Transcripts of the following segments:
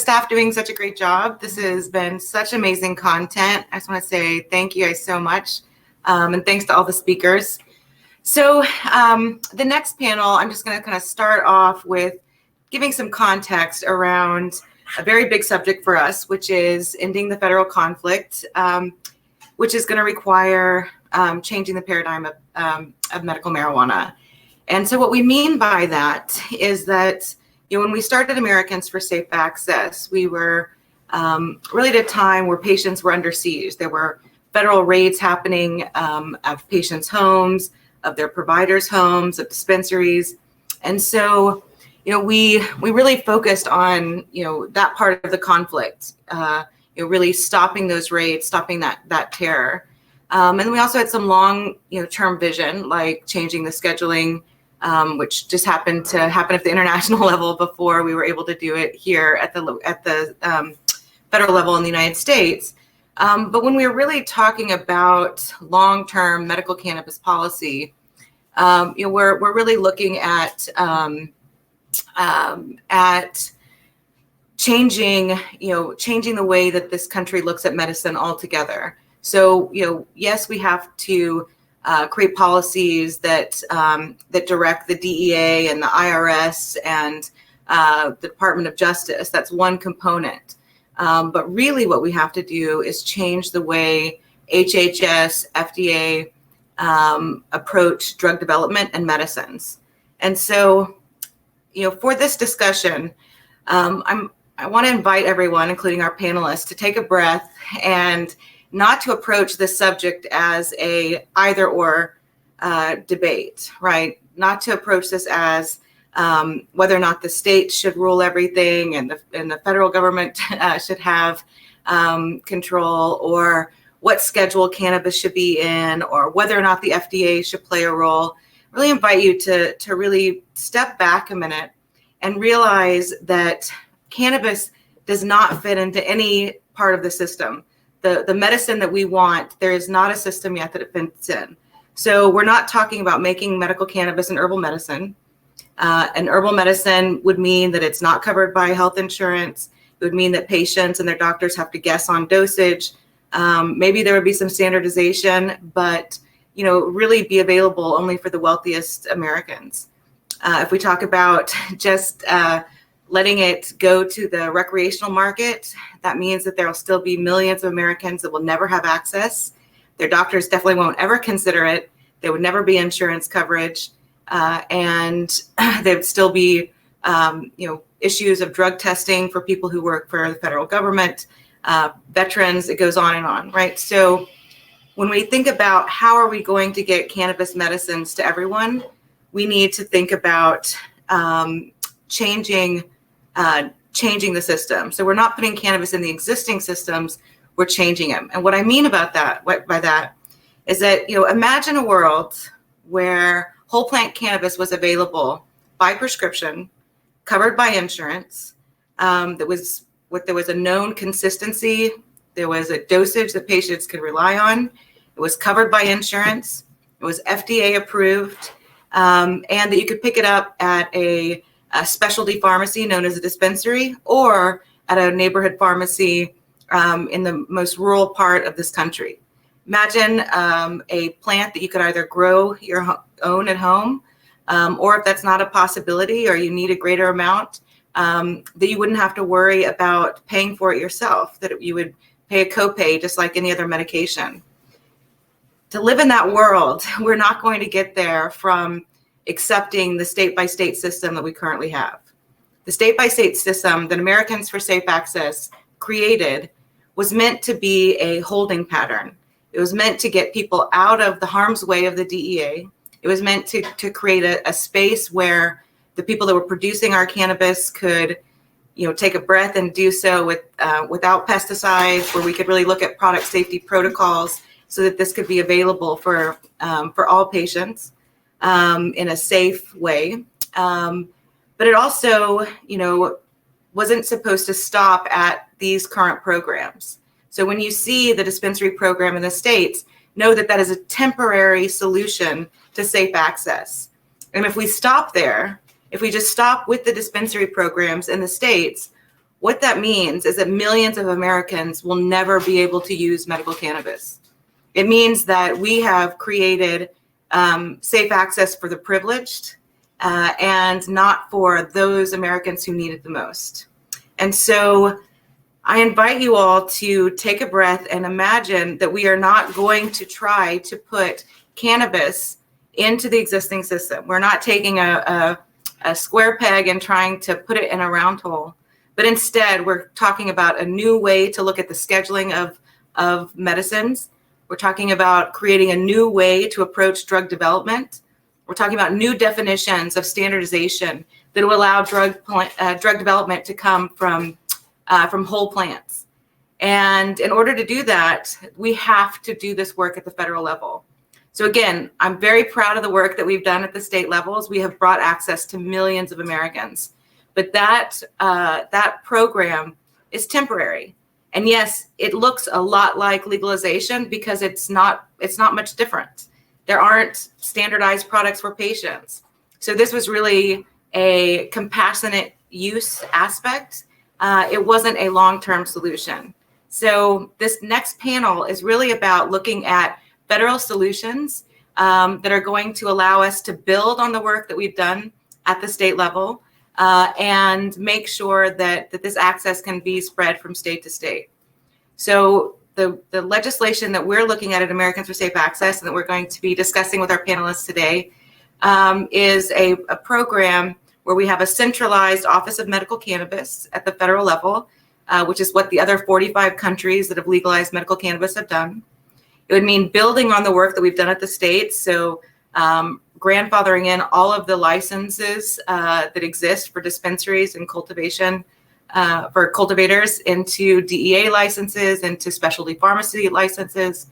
staff doing such a great job. This has been such amazing content. I just want to say thank you guys so much. And thanks to all the speakers. So the next panel, I'm just going to kind of start off with giving some context around a very big subject for us, which is ending the federal conflict, which is going to require changing the paradigm of medical marijuana. And so what we mean by that is that, you know, when we started Americans for Safe Access, we were really at a time where patients were under siege. There were federal raids happening of patients' homes, of their providers' homes, of dispensaries. And so, you know, we really focused on, you know, that part of the conflict, you know, really stopping those raids, stopping that terror. And we also had some long, you know, term vision, like changing the scheduling, which just happened to happen at the international level before we were able to do it here at the federal level in the United States. But when we were really talking about long-term medical cannabis policy, you know, we're really looking at changing the way that this country looks at medicine altogether. So, you know, yes, we have to create policies that direct the DEA and the IRS and the Department of Justice. That's one component. But really what we have to do is change the way HHS, FDA approach drug development and medicines. And so, you know, for this discussion, I want to invite everyone, including our panelists, to take a breath and not to approach this subject as a either or debate, right? Not to approach this as whether or not the state should rule everything and the federal government should have control, or what schedule cannabis should be in, or whether or not the FDA should play a role. I really invite you to really step back a minute and realize that cannabis does not fit into any part of the system. The medicine that we want, there is not a system yet that it fits in. So we're not talking about making medical cannabis an herbal medicine. An herbal medicine would mean that it's not covered by health insurance. It would mean that patients and their doctors have to guess on dosage. Maybe there would be some standardization, but, you know, really be available only for the wealthiest Americans. If we talk about just letting it go to the recreational market, that means that there will still be millions of Americans that will never have access. Their doctors definitely won't ever consider it. There would never be insurance coverage. And there would still be, you know, issues of drug testing for people who work for the federal government, veterans, it goes on and on, right? So when we think about how are we going to get cannabis medicines to everyone, we need to think about changing the system. So we're not putting cannabis in the existing systems, we're changing them. And what I mean about that, by that, is that, you know, imagine a world where whole plant cannabis was available by prescription, covered by insurance, there was a known consistency, there was a dosage that patients could rely on, it was covered by insurance, it was FDA approved, and that you could pick it up at a specialty pharmacy known as a dispensary, or at a neighborhood pharmacy in the most rural part of this country. Imagine a plant that you could either grow your own at home, or if that's not a possibility or you need a greater amount, that you wouldn't have to worry about paying for it yourself, that you would pay a copay just like any other medication. To live in that world, we're not going to get there from accepting the state-by-state system that we currently have. The state-by-state system that Americans for Safe Access created was meant to be a holding pattern. It was meant to get people out of the harm's way of the DEA. It was meant to create a space where the people that were producing our cannabis could, you know, take a breath and do so without pesticides, where we could really look at product safety protocols so that this could be available for all patients in a safe way. But it also, you know, wasn't supposed to stop at these current programs. So when you see the dispensary program in the States, know that that is a temporary solution to safe access. And if we stop there, if we just stop with the dispensary programs in the States, what that means is that millions of Americans will never be able to use medical cannabis. It means that we have created safe access for the privileged and not for those Americans who need it the most. And so I invite you all to take a breath and imagine that we are not going to try to put cannabis into the existing system. We're not taking a square peg and trying to put it in a round hole, but instead we're talking about a new way to look at the scheduling of medicines. We're talking about creating a new way to approach drug development. We're talking about new definitions of standardization that will allow drug development to come from whole plants. And in order to do that, we have to do this work at the federal level. So again, I'm very proud of the work that we've done at the state levels. We have brought access to millions of Americans, but that program is temporary. And yes, it looks a lot like legalization because it's not much different. There aren't standardized products for patients. So this was really a compassionate use aspect. It wasn't a long-term solution. So this next panel is really about looking at federal solutions that are going to allow us to build on the work that we've done at the state level and make sure that this access can be spread from state to state. So the legislation that we're looking at Americans for Safe Access and that we're going to be discussing with our panelists today is a program where we have a centralized Office of Medical Cannabis at the federal level, which is what the other 45 countries that have legalized medical cannabis have done. It would mean building on the work that we've done at the states, so grandfathering in all of the licenses that exist for dispensaries and cultivation for cultivators into DEA licenses, into specialty pharmacy licenses.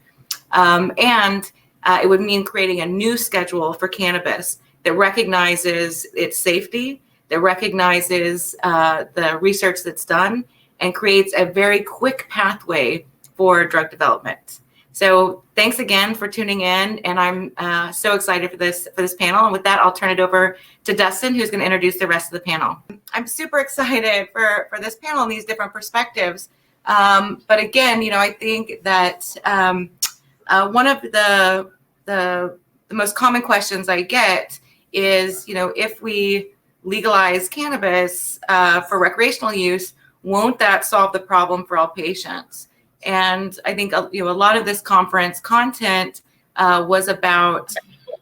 And it would mean creating a new schedule for cannabis that recognizes its safety, that recognizes the research that's done, and creates a very quick pathway for drug development. So thanks again for tuning in, and I'm so excited for this panel. And with that, I'll turn it over to Dustin, who's going to introduce the rest of the panel. I'm super excited for this panel and these different perspectives. But again, I think that one of the most common questions I get is, if we legalize cannabis for recreational use, won't that solve the problem for all patients? And I think a lot of this conference content was about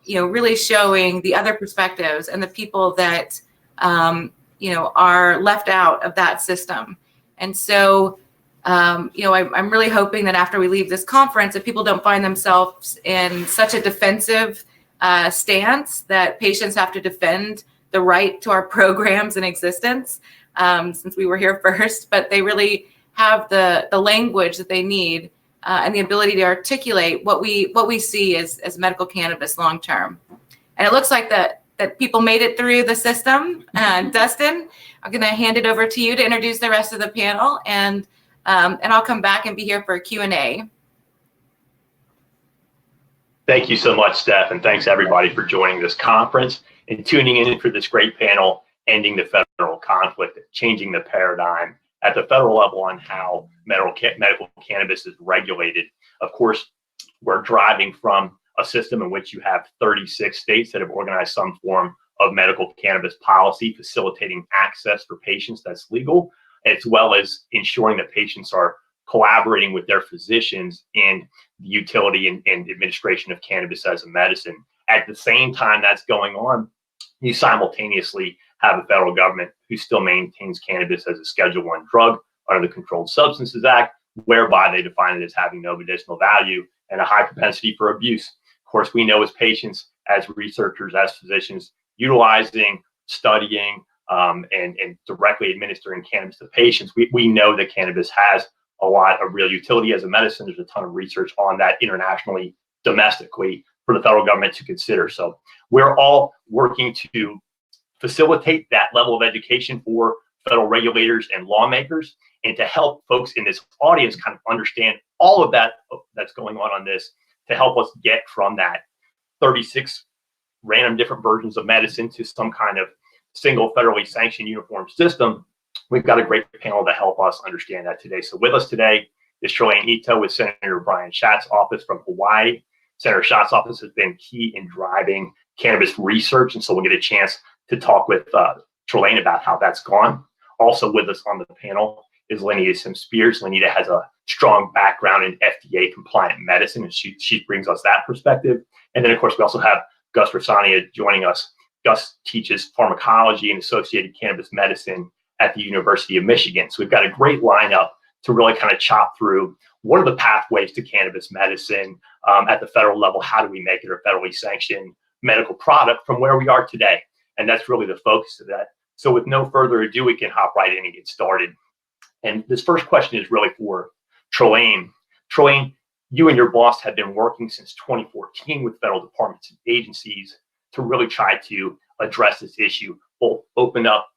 really showing the other perspectives and the people that are left out of that system. And so I'm really hoping that after we leave this conference, if people don't find themselves in such a defensive stance that patients have to defend the right to our programs in existence, since we were here first, but they really have the language that they need and the ability to articulate what we see as medical cannabis long term. And it looks like that people made it through the system. Dustin, I'm going to hand it over to you to introduce the rest of the panel, and I'll come back and be here for a Q&A. Thank you so much, Steph, and thanks everybody for joining this conference and tuning in for this great panel, Ending the Federal Conflict, Changing the Paradigm at the federal level on how medical cannabis is regulated. Of course, we're driving from a system in which you have 36 states that have organized some form of medical cannabis policy, facilitating access for patients that's legal, as well as ensuring that patients are collaborating with their physicians in the utility and administration of cannabis as a medicine. At the same time that's going on, you simultaneously have a federal government who still maintains cannabis as a Schedule I drug under the Controlled Substances Act, whereby they define it as having no medicinal value and a high propensity for abuse. Of course, we know as patients, as researchers, as physicians, utilizing, studying, and directly administering cannabis to patients, we know that cannabis has a lot of real utility as a medicine. There's a ton of research on that internationally, domestically, for the federal government to consider. So we're all working to facilitate that level of education for federal regulators and lawmakers, and to help folks in this audience kind of understand all of that that's going on this, to help us get from that 36 random different versions of medicine to some kind of single federally sanctioned uniform system We've got a great panel to help us understand that today. So with us today is Trelaine Ito with Senator Brian Schatz's office from Hawaii. Senator Schatz's office has been key in driving cannabis research, and so we'll get a chance to talk with Trelaine about how that's gone. Also with us on the panel is Lenita SimSpears. Lenita has a strong background in FDA compliant medicine, and she brings us that perspective. And then, of course, we also have Gus Rosania joining us. Gus teaches pharmacology and associated cannabis medicine at the University of Michigan. So we've got a great lineup to really kind of chop through what are the pathways to cannabis medicine at the federal level. How do we make it a federally sanctioned medical product from where we are today? And that's really the focus of that. So with no further ado, we can hop right in and get started. And this first question is really for Trelaine. Trelaine, you and your boss have been working since 2014 with federal departments and agencies to really try to address this issue, both open up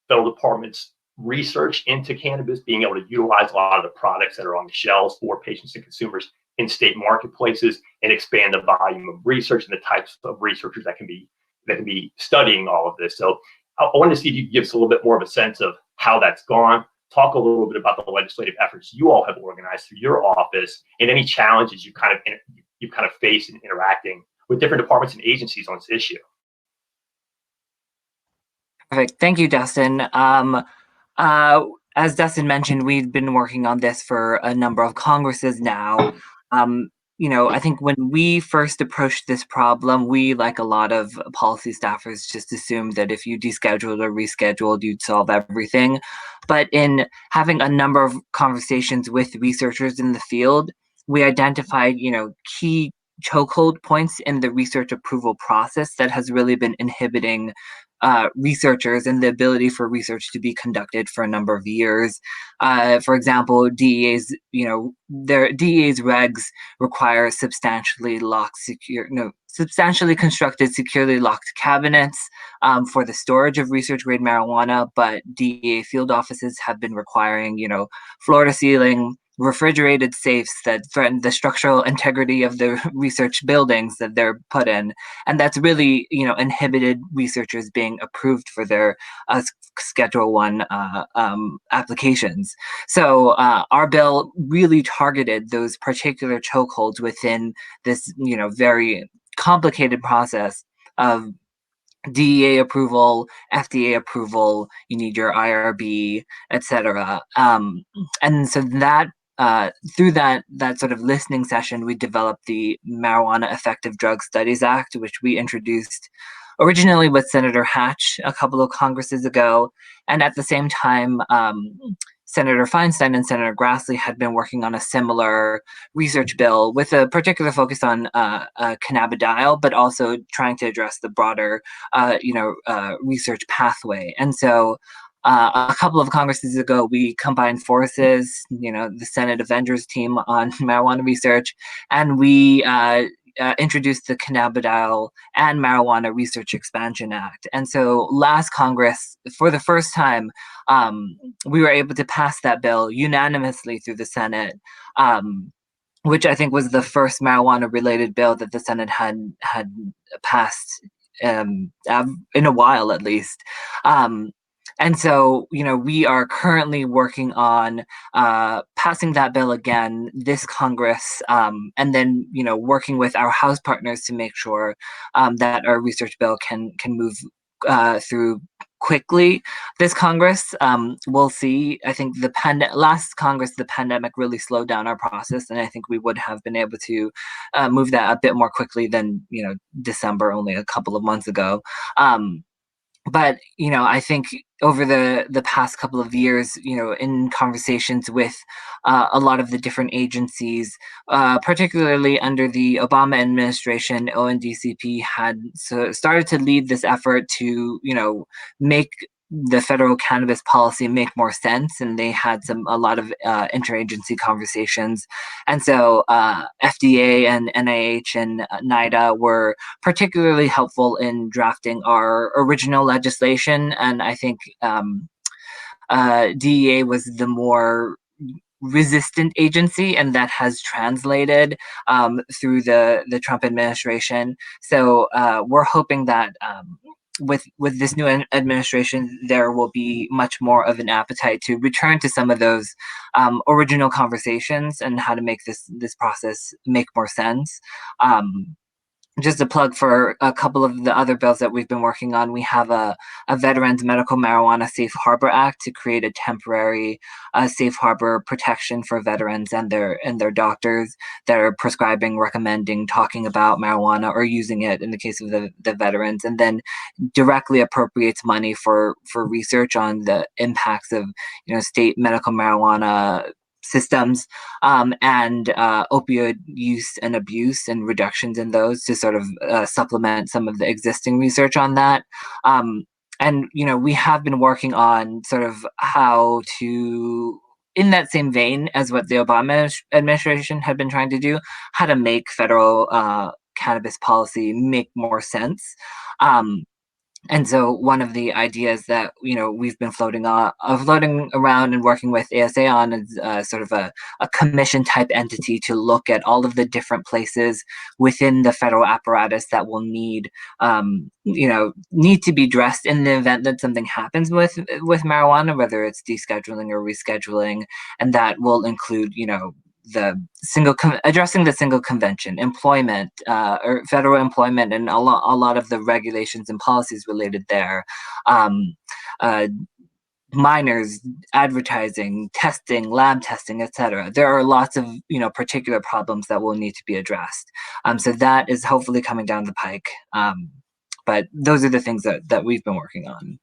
federal departments' research into cannabis, being able to utilize a lot of the products that are on the shelves for patients and consumers in state marketplaces, and expand the volume of research and the types of researchers that can be studying all of this. So I wanted to see if you could give us a little bit more of a sense of how that's gone. Talk a little bit about the legislative efforts you all have organized through your office, and any challenges you kind of face in interacting with different departments and agencies on this issue. Perfect. Thank you, Dustin. As Dustin mentioned, we've been working on this for a number of Congresses now. I think when we first approached this problem, we, like a lot of policy staffers, just assumed that if you descheduled or rescheduled, you'd solve everything. But in having a number of conversations with researchers in the field, we identified, key chokehold points in the research approval process that has really been inhibiting researchers and the ability for research to be conducted for a number of years. For example, their DEA's regs require substantially constructed, securely locked cabinets for the storage of research-grade marijuana, but DEA field offices have been requiring, floor-to-ceiling refrigerated safes that threaten the structural integrity of the research buildings that they're put in. And that's really, inhibited researchers being approved for their Schedule I applications. So our bill really targeted those particular chokeholds within this, very complicated process of DEA approval, FDA approval, you need your IRB, etc. And so that through that sort of listening session, we developed the Marijuana Effective Drug Studies Act, which we introduced originally with Senator Hatch a couple of Congresses ago. And at the same time, Senator Feinstein and Senator Grassley had been working on a similar research bill with a particular focus on cannabidiol, but also trying to address the broader, research pathway. And so a couple of Congresses ago, we combined forces, the Senate Avengers team on marijuana research, and we introduced the Cannabidiol and Marijuana Research Expansion Act. And so last Congress, for the first time, we were able to pass that bill unanimously through the Senate, which I think was the first marijuana-related bill that the Senate had passed in a while, at least. And so, we are currently working on passing that bill again this Congress, and then, working with our House partners to make sure that our research bill can move through quickly this Congress. We'll see. I think last Congress, the pandemic really slowed down our process, and I think we would have been able to move that a bit more quickly than, December, only a couple of months ago. But, I think over the past couple of years, in conversations with a lot of the different agencies, particularly under the Obama administration, ONDCP had started to lead this effort to, make the federal cannabis policy make more sense, and they had a lot of interagency conversations. And so FDA and NIH and NIDA were particularly helpful in drafting our original legislation, and I think DEA was the more resistant agency, and that has translated through the Trump administration. So we're hoping that with this new administration, there will be much more of an appetite to return to some of those original conversations and how to make this process make more sense. Just a plug for a couple of the other bills that we've been working on. We have a Veterans Medical Marijuana Safe Harbor Act to create a temporary safe harbor protection for veterans and their doctors that are prescribing, recommending, talking about marijuana or using it in the case of the veterans, and then directly appropriates money for research on the impacts of state medical marijuana systems and opioid use and abuse and reductions in those to sort of supplement some of the existing research on that. And we have been working on sort of how to, in that same vein as what the Obama administration had been trying to do, how to make federal cannabis policy make more sense. And so one of the ideas that we've been floating around and working with ASA on is sort of a commission type entity to look at all of the different places within the federal apparatus that will need to be addressed in the event that something happens with marijuana, whether it's descheduling or rescheduling, and that will include addressing the single convention, employment, or federal employment, and a lot of the regulations and policies related there, minors, advertising, testing, lab testing, etc. There are lots of particular problems that will need to be addressed. So that is hopefully coming down the pike. But those are the things that we've been working on.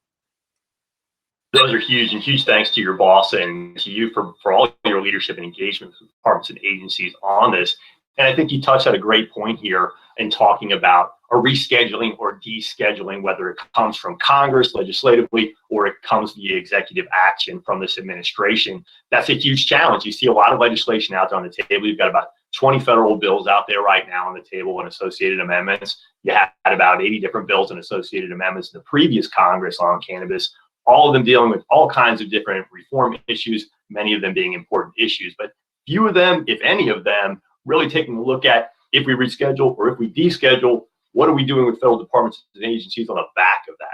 Those are huge, and huge thanks to your boss and to you for all your leadership and engagement with departments and agencies on this. And I think you touched at a great point here in talking about a rescheduling or descheduling, whether it comes from Congress legislatively or it comes via executive action from this administration. That's a huge challenge. You see a lot of legislation out there on the table. You've got about 20 federal bills out there right now on the table and associated amendments. You had about 80 different bills and associated amendments in the previous Congress on cannabis, all of them dealing with all kinds of different reform issues, many of them being important issues, but few of them, if any of them, really taking a look at if we reschedule or if we deschedule, what are we doing with federal departments and agencies on the back of that?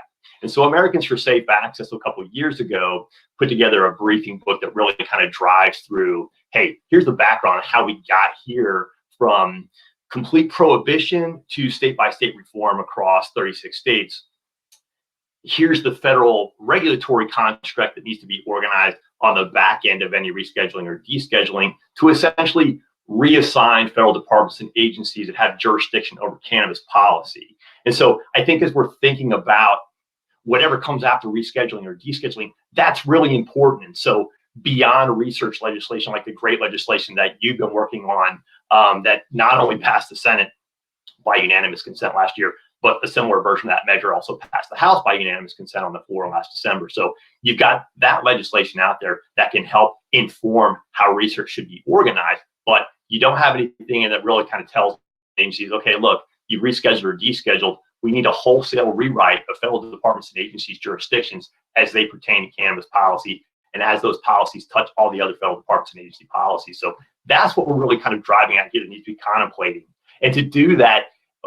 And so Americans for Safe Access a couple of years ago put together a briefing book that really kind of drives through, hey, here's the background on how we got here from complete prohibition to state-by-state reform across 36 states. Here's the federal regulatory construct that needs to be organized on the back end of any rescheduling or descheduling to essentially reassign federal departments and agencies that have jurisdiction over cannabis policy. And so I think as we're thinking about whatever comes after rescheduling or descheduling, that's really important. And so beyond research legislation, like the great legislation that you've been working on, that not only passed the Senate by unanimous consent last year, but a similar version of that measure also passed the House by unanimous consent on the floor last December. So you've got that legislation out there that can help inform how research should be organized, but you don't have anything in that really kind of tells agencies, okay, look, you've rescheduled or descheduled. We need a wholesale rewrite of federal departments and agencies' jurisdictions as they pertain to cannabis policy and as those policies touch all the other federal departments and agency policies. So that's what we're really kind of driving at here that needs to be contemplating. And to do that,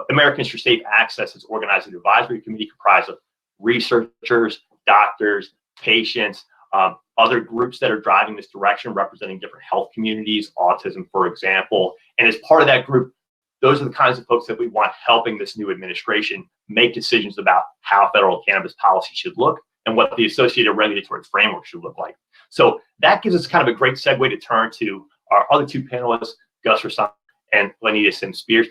Americans for Safe Access has organized an advisory committee comprised of researchers, doctors, patients, other groups that are driving this direction, representing different health communities, autism, for example. And as part of that group, those are the kinds of folks that we want helping this new administration make decisions about how federal cannabis policy should look and what the associated regulatory framework should look like. So that gives us kind of a great segue to turn to our other two panelists, Gus Rosania and Lenita SimSpears.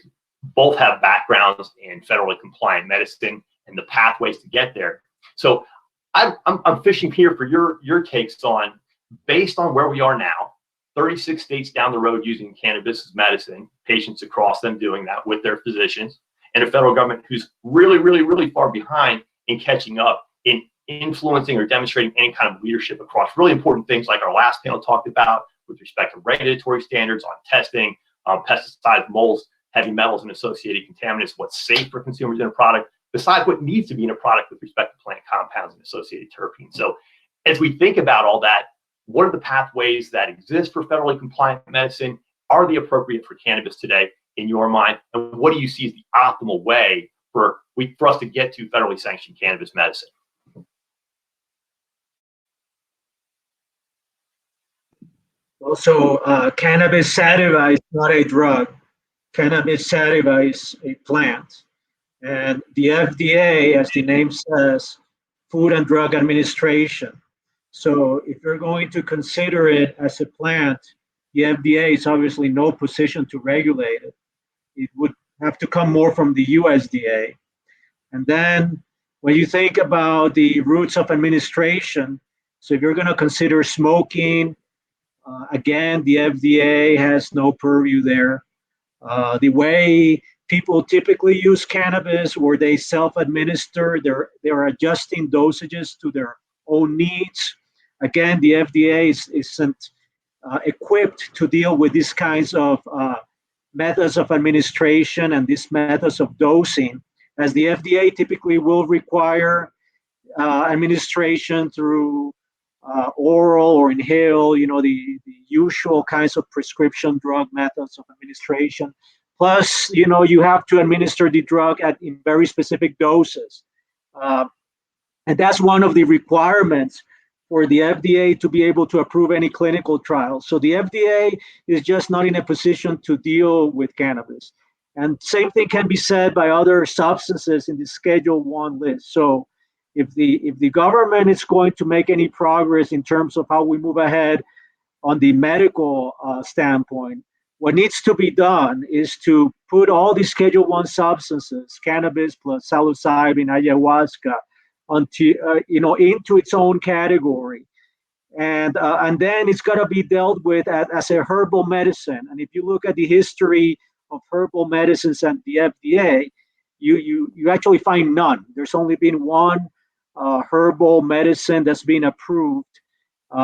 Both have backgrounds in federally compliant medicine and the pathways to get there. So I'm fishing here for your takes on, based on where we are now, 36 states down the road using cannabis as medicine, patients across them doing that with their physicians, and a federal government who's really, really, really far behind in catching up, in influencing or demonstrating any kind of leadership across really important things like our last panel talked about with respect to regulatory standards on testing, pesticides, molds, heavy metals, and associated contaminants, what's safe for consumers in a product, besides what needs to be in a product with respect to plant compounds and associated terpenes. So as we think about all that, what are the pathways that exist for federally compliant medicine? Are they appropriate for cannabis today in your mind? And what do you see as the optimal way for for us to get to federally sanctioned cannabis medicine? Also, cannabis sativa is not a drug. Cannabis sativa is a plant. And the FDA, as the name says, Food and Drug Administration. So if you're going to consider it as a plant, the FDA is obviously no position to regulate it. It would have to come more from the USDA. And then when you think about the routes of administration, so if you're going to consider smoking, again, the FDA has no purview there. The way people typically use cannabis, where they self-administer, they're adjusting dosages to their own needs. Again, the FDA isn't equipped to deal with these kinds of methods of administration and these methods of dosing, as the FDA typically will require administration through oral or inhale, the usual kinds of prescription drug methods of administration. Plus, you have to administer the drug in very specific doses. And that's one of the requirements for the FDA to be able to approve any clinical trials. So the FDA is just not in a position to deal with cannabis. And same thing can be said by other substances in the Schedule 1 list. So if the government is going to make any progress in terms of how we move ahead on the medical standpoint, what needs to be done is to put all these Schedule 1 substances, cannabis plus psilocybin, ayahuasca, into its own category, and then it's got to be dealt with as a herbal medicine. And if you look at the history of herbal medicines and the FDA, you actually find none. There's only been one herbal medicine that's been approved,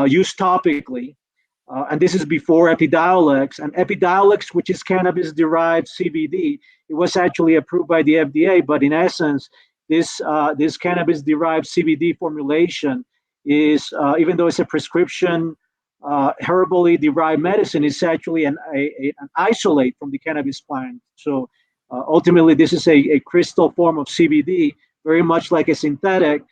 used topically, and this is before Epidiolex. And Epidiolex, which is cannabis-derived CBD, it was actually approved by the FDA, but in essence, this cannabis-derived CBD formulation is, even though it's a prescription herbally derived medicine, it's actually an isolate from the cannabis plant. So ultimately, this is a crystal form of CBD, very much like a synthetic.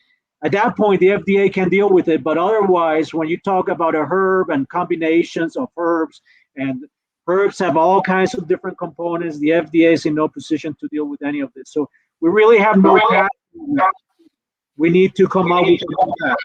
At that point, the FDA can deal with it, but otherwise, when you talk about a herb and combinations of herbs, and herbs have all kinds of different components, the FDA is in no position to deal with any of this. So we really have no path. We need to come up with a path.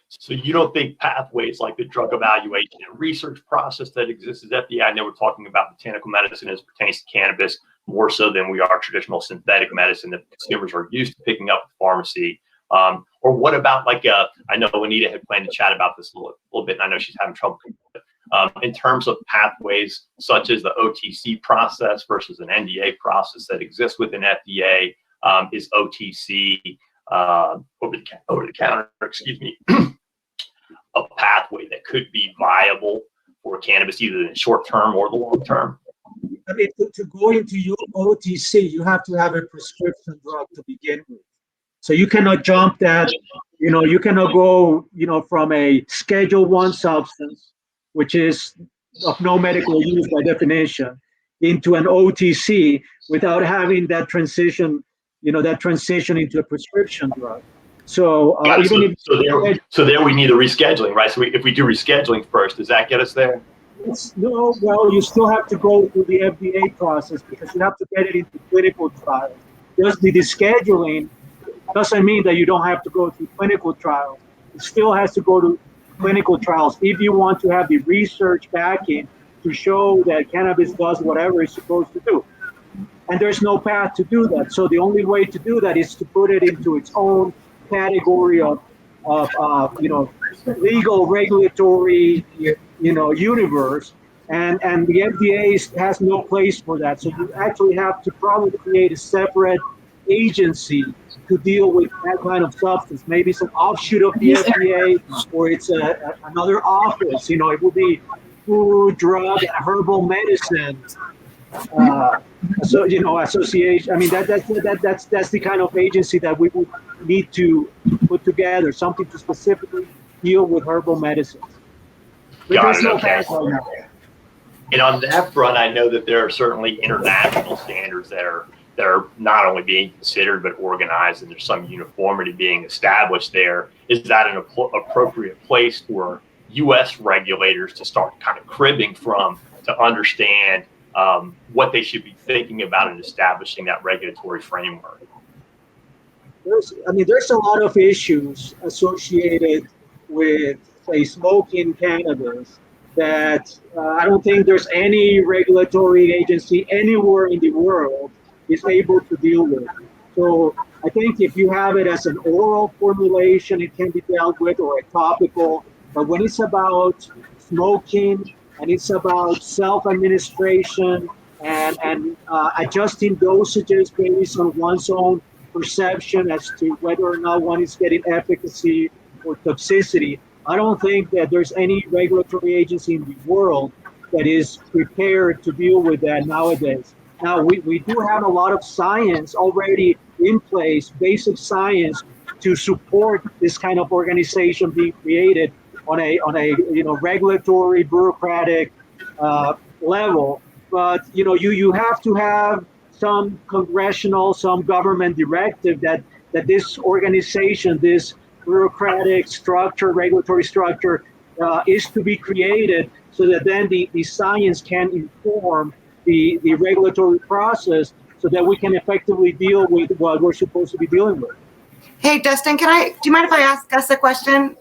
So you don't think pathways like the drug evaluation and research process that exists at FDA, I know we're talking about botanical medicine as it pertains to cannabis more so than we are traditional synthetic medicine that consumers are used to picking up at the pharmacy. Or what about I know Lenita had planned to chat about this a little bit, and I know she's having trouble in terms of pathways such as the OTC process versus an NDA process that exists within FDA. Is OTC over the counter, excuse me, a pathway that could be viable for cannabis either in the short term or the long term? I mean, to go into your OTC, you have to have a prescription drug to begin with. So you cannot jump that, you cannot go, from a Schedule 1 substance, which is of no medical use by definition, into an OTC without having that transition into a prescription drug. So so there we need a rescheduling, right? So if we do rescheduling first, does that get us there? No, well, you still have to go through the FDA process because you have to get it into clinical trials. Just the scheduling doesn't mean that you don't have to go through clinical trials. It still has to go to clinical trials if you want to have the research backing to show that cannabis does whatever it's supposed to do. And there's no path to do that. So the only way to do that is to put it into its own category of legal regulatory universe, and the FDA has no place for that. So you actually have to probably create a separate agency to deal with that kind of substance. Maybe it's an offshoot of the FDA, or it's another office. It will be Food, Drug, and Herbal Medicine. Association. I mean, that's the kind of agency that we would need to put together, something to specifically deal with herbal medicines. Got it. Okay. And on that front, I know that there are certainly international standards that they're not only being considered but organized, and there's some uniformity being established there. Is that an appropriate place for U.S. regulators to start kind of cribbing from, to understand what they should be thinking about in establishing that regulatory framework? There's a lot of issues associated with, say, smoking cannabis that I don't think there's any regulatory agency anywhere in the world is able to deal with. So I think if you have it as an oral formulation, it can be dealt with, or a topical. But when it's about smoking and it's about self-administration and adjusting dosages based on one's own perception as to whether or not one is getting efficacy or toxicity, I don't think that there's any regulatory agency in the world that is prepared to deal with that nowadays. Now, we do have a lot of science already in place, basic science, to support this kind of organization being created on a regulatory, bureaucratic level. But you have to have some congressional, some government directive that this organization, this bureaucratic structure, regulatory structure, is to be created, so that then the science can inform the regulatory process, so that we can effectively deal with what we're supposed to be dealing with. Hey, Dustin, do you mind if I ask Gus a question?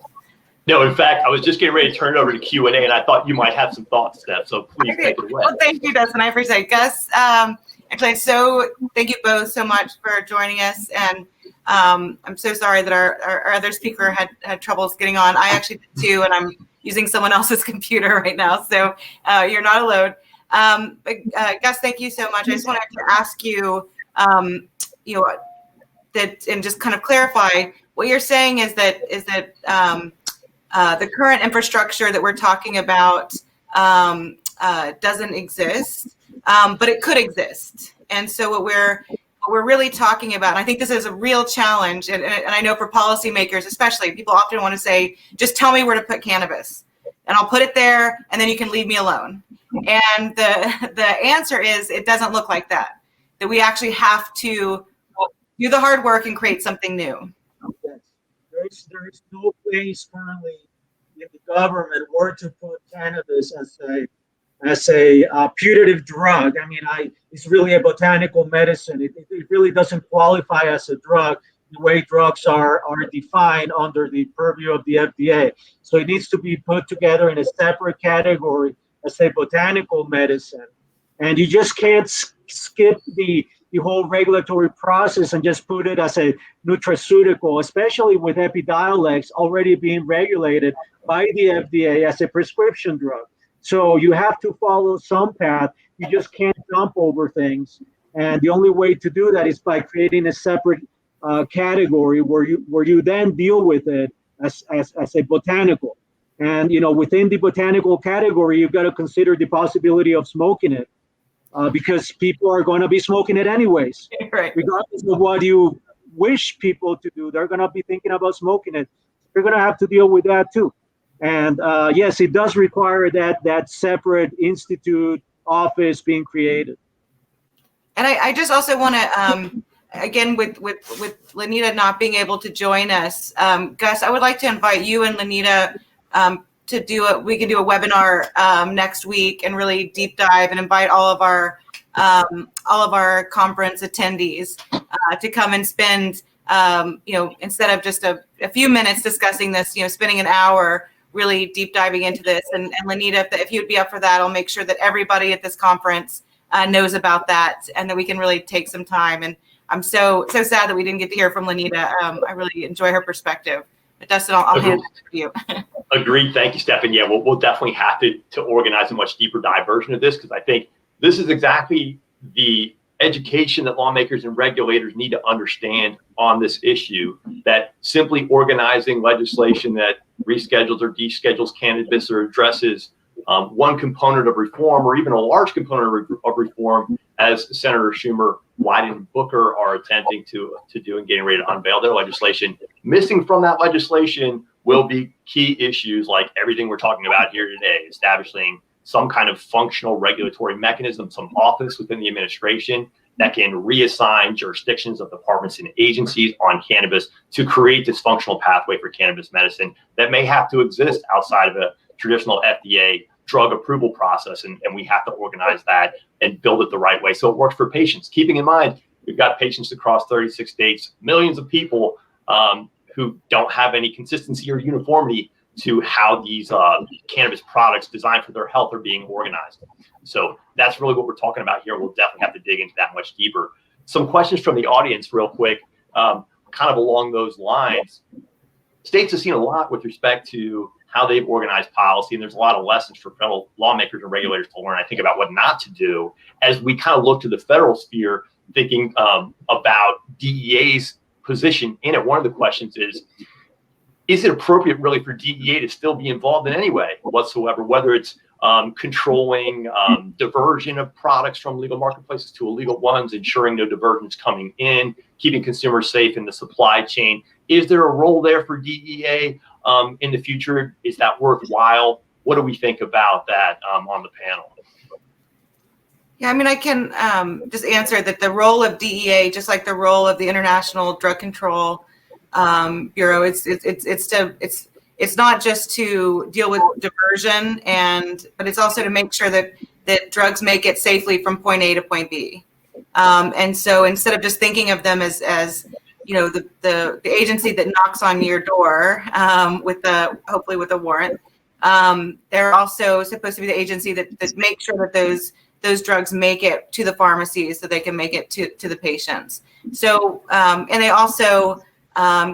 No, in fact, I was just getting ready to turn it over to Q&A, and I thought you might have some thoughts, Steph, so please take it away. Well, thank you, Dustin. I appreciate it. Gus, actually, so thank you both so much for joining us, and I'm so sorry that our other speaker had troubles getting on. I actually did too, and I'm using someone else's computer right now, so you're not alone. But Gus, thank you so much. I just wanted to ask you, that, and just kind of clarify what you're saying is that the current infrastructure that we're talking about doesn't exist, but it could exist. And so what we're really talking about, and I think this is a real challenge, and I know for policymakers especially, people often want to say, just tell me where to put cannabis, and I'll put it there, and then you can leave me alone. And the answer is, it doesn't look like that, that we actually have to do the hard work and create something new. Yes. There is no place currently in the government where to put cannabis as a putative drug. I mean, it's really a botanical medicine. It really doesn't qualify as a drug the way drugs are defined under the purview of the FDA. So it needs to be put together in a separate category as a botanical medicine. And you just can't skip the whole regulatory process and just put it as a nutraceutical, especially with Epidiolex already being regulated by the FDA as a prescription drug. So you have to follow some path. You just can't jump over things. And the only way to do that is by creating a separate category where you then deal with it as a botanical. And within the botanical category, you've got to consider the possibility of smoking it. Because people are going to be smoking it anyways. Right. Regardless of what you wish people to do, they're going to be thinking about smoking it. You're going to have to deal with that too. And yes, it does require that separate institute office being created. And I just also want to, again, with Lenita not being able to join us, Gus, I would like to invite you and Lenita we can do a webinar next week and really deep dive and invite all of our conference attendees to come and spend, instead of just a few minutes discussing this, spending an hour really deep diving into this. And Lenita, if you'd be up for that, I'll make sure that everybody at this conference knows about that, and that we can really take some time. And I'm so sad that we didn't get to hear from Lenita. I really enjoy her perspective. But Dustin, I'll hand it to you. Agreed. Thank you, Steph. And yeah, we'll definitely have to organize a much deeper dive version of this, because I think this is exactly the education that lawmakers and regulators need to understand on this issue, that simply organizing legislation that reschedules or deschedules cannabis or addresses one component of reform, or even a large component of reform, as Senator Schumer, Wyden, and Booker are attempting to do and getting ready to unveil their legislation. Missing from that legislation will be key issues like everything we're talking about here today, establishing some kind of functional regulatory mechanism, some office within the administration that can reassign jurisdictions of departments and agencies on cannabis to create this functional pathway for cannabis medicine that may have to exist outside of a traditional FDA drug approval process. And we have to organize that and build it the right way so it works for patients. Keeping in mind, we've got patients across 36 states, millions of people who don't have any consistency or uniformity to how these cannabis products designed for their health are being organized. So that's really what we're talking about here. We'll definitely have to dig into that much deeper. Some questions from the audience real quick, kind of along those lines. States have seen a lot with respect to how they've organized policy, and there's a lot of lessons for federal lawmakers and regulators to learn, I think, about what not to do as we kind of look to the federal sphere, thinking about DEA's position in it. One of the questions is it appropriate really for DEA to still be involved in any way whatsoever, whether it's controlling diversion of products from legal marketplaces to illegal ones, ensuring no diversions coming in, keeping consumers safe in the supply chain? Is there a role there for DEA in the future? Is that worthwhile? What do we think about that on the panel? Yeah, I mean, I can just answer that the role of DEA, just like the role of the International Drug Control Bureau, it's not just to deal with diversion, but it's also to make sure that drugs make it safely from point A to point B. And so instead of just thinking of them as the agency that knocks on your door hopefully with a warrant, they're also supposed to be the agency that makes sure that those drugs make it to the pharmacies so they can make it to the patients. So and they also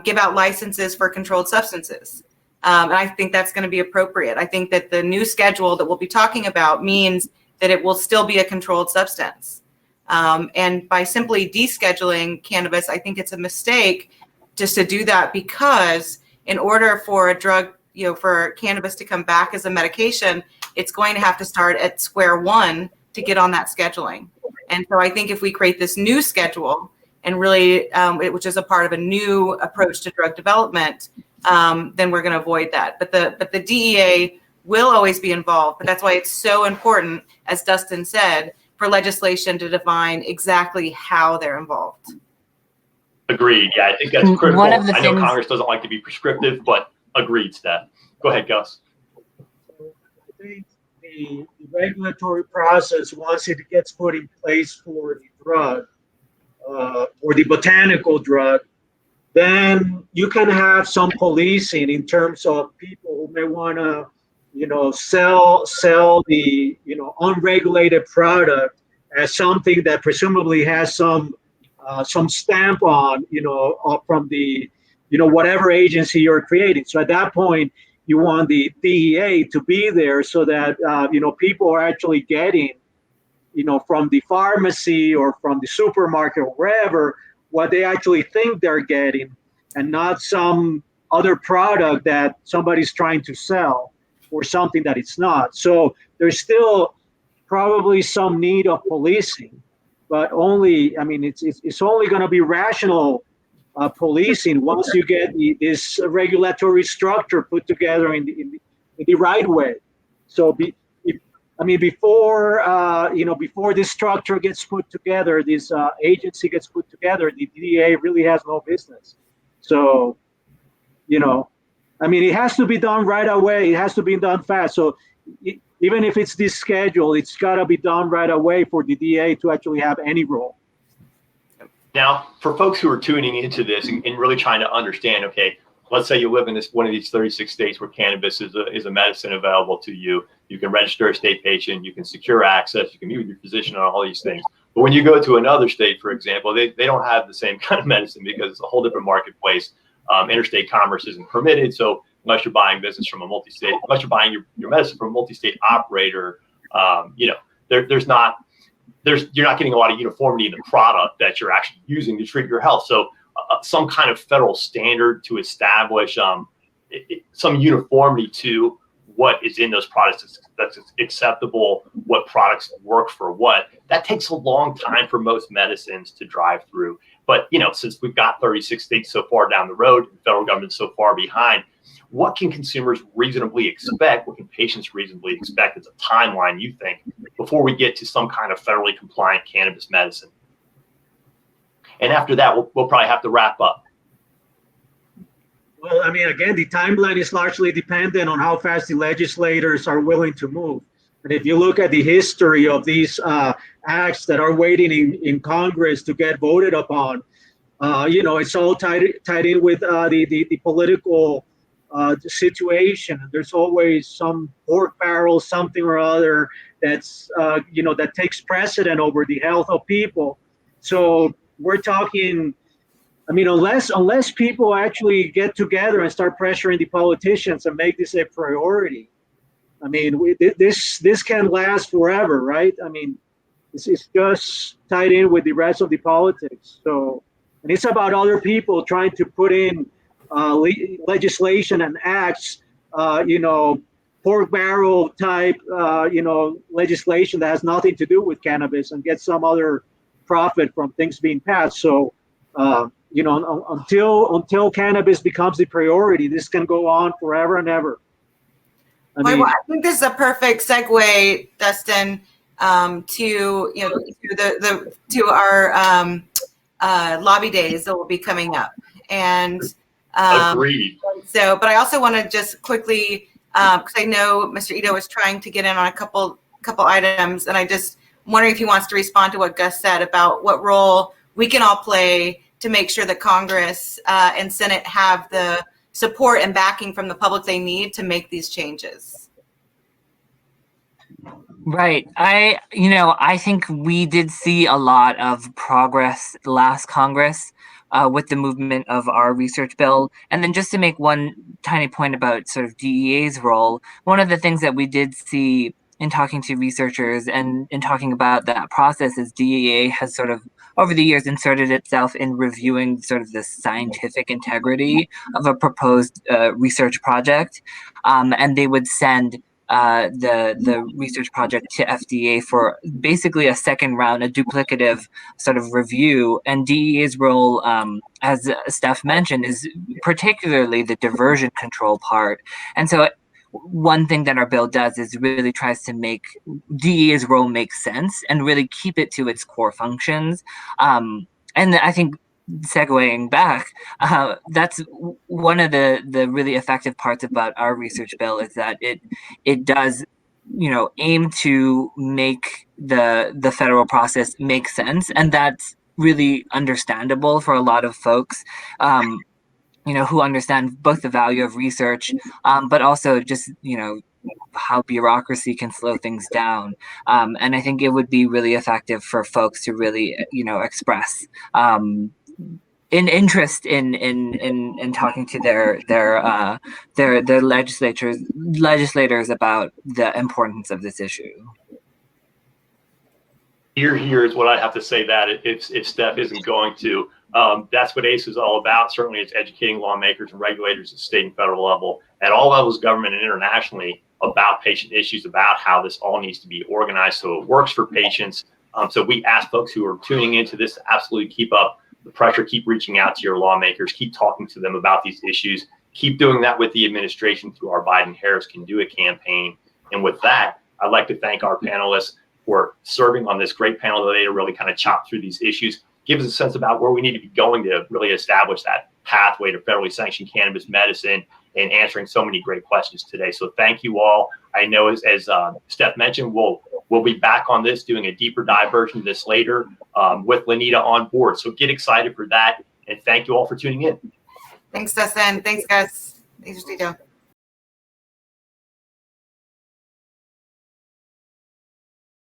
give out licenses for controlled substances. And I think that's going to be appropriate. I think that the new schedule that we'll be talking about means that it will still be a controlled substance. And by simply descheduling cannabis, I think it's a mistake just to do that, because in order for a drug, for cannabis to come back as a medication, it's going to have to start at square one to get on that scheduling. And so I think if we create this new schedule and really, which is a part of a new approach to drug development, then we're going to avoid that. But the DEA will always be involved. But that's why it's so important, as Dustin said, for legislation to define exactly how they're involved. Agreed. Yeah, I think that's critical. I know Congress doesn't like to be prescriptive, but agreed, Steph. Go ahead, Gus. I think the regulatory process, once it gets put in place for the drug, or the botanical drug, then you can have some policing in terms of people who may want to, sell the, unregulated product as something that presumably has some stamp on, from the, whatever agency you're creating. So at that point, you want the DEA to be there so that, people are actually getting, from the pharmacy or from the supermarket or wherever, what they actually think they're getting, and not some other product that somebody's trying to sell or something that it's not. So there's still probably some need of policing, but only, it's only going to be rational policing once you get this regulatory structure put together in the right way. So before this structure gets put together, this agency gets put together, the DEA really has no business. So, it has to be done right away. It has to be done fast. So even if it's this schedule, it's got to be done right away for the DEA to actually have any role. Now, for folks who are tuning into this and really trying to understand, okay, let's say you live in one of these 36 states where cannabis is a medicine available to you. You can register a state patient, you can secure access, you can meet with your physician on all these things. But when you go to another state, for example, they don't have the same kind of medicine because it's a whole different marketplace. Interstate commerce isn't permitted. So unless you're buying business from unless you're buying your medicine from a multi-state operator, you're not getting a lot of uniformity in the product that you're actually using to treat your health. So some kind of federal standard to establish some uniformity to what is in those products that's acceptable, what products work for what. That takes a long time for most medicines to drive through. But, since we've got 36 states so far down the road, the federal government's so far behind, what can consumers reasonably expect? What can patients reasonably expect as a timeline, you think, before we get to some kind of federally compliant cannabis medicine? And after that, we'll probably have to wrap up. Well, I mean, again, the timeline is largely dependent on how fast the legislators are willing to move. And if you look at the history of these acts that are waiting in Congress to get voted upon, it's all tied in with the political situation. There's always some pork barrel, something or other that's that takes precedent over the health of people. So we're talking. I mean, unless people actually get together and start pressuring the politicians and make this a priority, I mean, this can last forever, right? I mean, it's just tied in with the rest of the politics. So, and it's about other people trying to put in legislation and acts, pork barrel type, legislation that has nothing to do with cannabis and get some other profit from things being passed. So, until cannabis becomes the priority, this can go on forever and ever. I think this is a perfect segue, Dustin, to our lobby days that will be coming up. And agreed. So, but I also want to just quickly, because I know Mr. Ito was trying to get in on a couple items, and I just wondering if he wants to respond to what Gus said about what role we can all play to make sure that Congress and Senate have the support and backing from the public they need to make these changes. Right. I think we did see a lot of progress last Congress with the movement of our research bill. And then just to make one tiny point about sort of DEA's role, one of the things that we did see in talking to researchers and in talking about that process is DEA has sort of over the years inserted itself in reviewing sort of the scientific integrity of a proposed research project. And they would send the research project to FDA for basically a second round, a duplicative sort of review. And DEA's role, as Steph mentioned, is particularly the diversion control part. And so one thing that our bill does is really tries to make DEA's role make sense and really keep it to its core functions. And I think segueing back, that's one of the really effective parts about our research bill is that it does, aim to make the federal process make sense, and that's really understandable for a lot of folks. Who understand both the value of research, but also just, how bureaucracy can slow things down. And I think it would be really effective for folks to really, express an interest in talking to their legislators about the importance of this issue. Here is what I have to say that if Steph isn't going to, that's what ACE is all about. Certainly it's educating lawmakers and regulators at state and federal level, at all levels of government and internationally, about patient issues, about how this all needs to be organized so it works for patients. So we ask folks who are tuning into this to absolutely keep up the pressure, keep reaching out to your lawmakers, keep talking to them about these issues, keep doing that with the administration through our Biden-Harris Can Do It campaign. And with that, I'd like to thank our panelists for serving on this great panel today to really kind of chop through these issues, give us a sense about where we need to be going to really establish that pathway to federally sanctioned cannabis medicine, and answering so many great questions today. So thank you all. I know as Steph mentioned, we'll be back on this, doing a deeper dive version of this later with Lenita on board. So get excited for that. And thank you all for tuning in. Thanks, Dustin. Thanks, Gus. Thanks, Tito.